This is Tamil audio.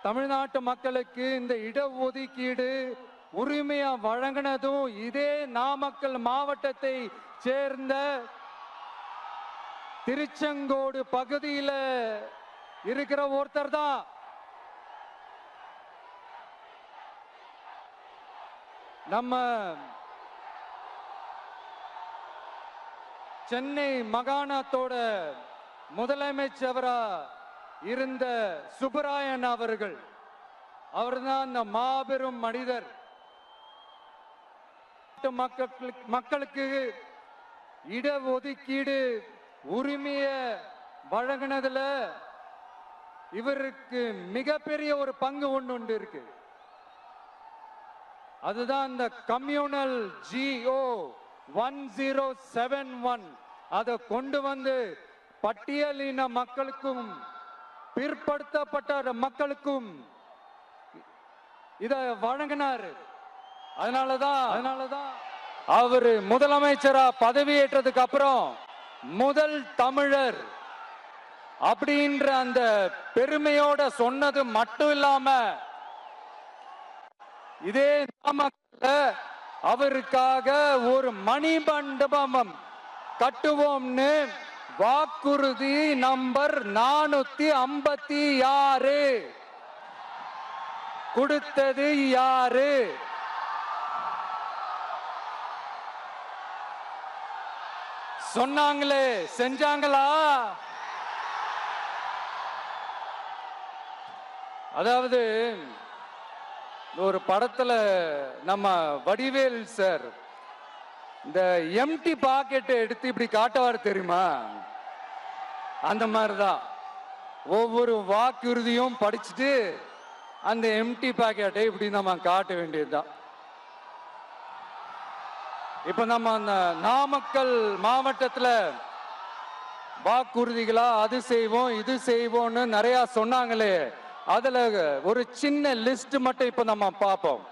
தமிழ்நாட்டு மக்களுக்கு இந்த இடஒதுக்கீடு உரிமையா வழங்கினதும் இதே நாமக்கல் மாவட்டத்தை சேர்ந்த திருச்செங்கோடு பகுதியில இருக்கிற ஒருத்தர் தான். நம்ம சென்னை மாகாணத்தோட முதலமைச்சரா இருந்த சுப்பராயன் அவர்கள். அவர்தான் அந்த மாபெரும் மனிதர். மக்களுக்கு இடஒதுக்கீடு உரிமைய வழங்கினதுல இவருக்கு மிகப்பெரிய ஒரு பங்கு ஒன்று இருக்கு. அதுதான் இந்த கம்யூனல் GO 1071 அதை கொண்டு வந்து பட்டியலின மக்களுக்கும் பிற்படுத்தப்பட்ட மக்களுக்கும் இத வழங்கினார். அதனாலதான் அவரு முதலமைச்சரா பதவியேற்றதுக்கு அப்புறம் முதல் தமிழர் அப்படின்ற அந்த பெருமையோட சொன்னது மட்டும் இல்லாம இதே நாமக்கல்ல அவருக்காக ஒரு மணிமண்டபம் கட்டுவோம்னு வாக்குறுதி நம்பர் 456 கொடுத்தது யாரு? சொன்னாங்களே, செஞ்சாங்களா? அதாவது ஒரு படத்துல நம்ம வடிவேல் சார் இந்த எம்டி பாக்கெட்டை எடுத்து இப்படி காட்டுவார் தெரியுமா? அந்த மாதிரிதான் ஒவ்வொரு வாக்குறுதியும் படிச்சுட்டு அந்த எம்டி பாக்கெட்டை இப்படி நம்ம காட்ட வேண்டியதுதான். இப்ப நம்ம அந்த நாமக்கல் மாவட்டத்துல வாக்குறுதிகளா அது செய்வோம் இது செய்வோம்னு நிறைய சொன்னாங்களே, அதுல ஒரு சின்ன லிஸ்ட் மட்டும் இப்ப நம்ம பார்ப்போம்.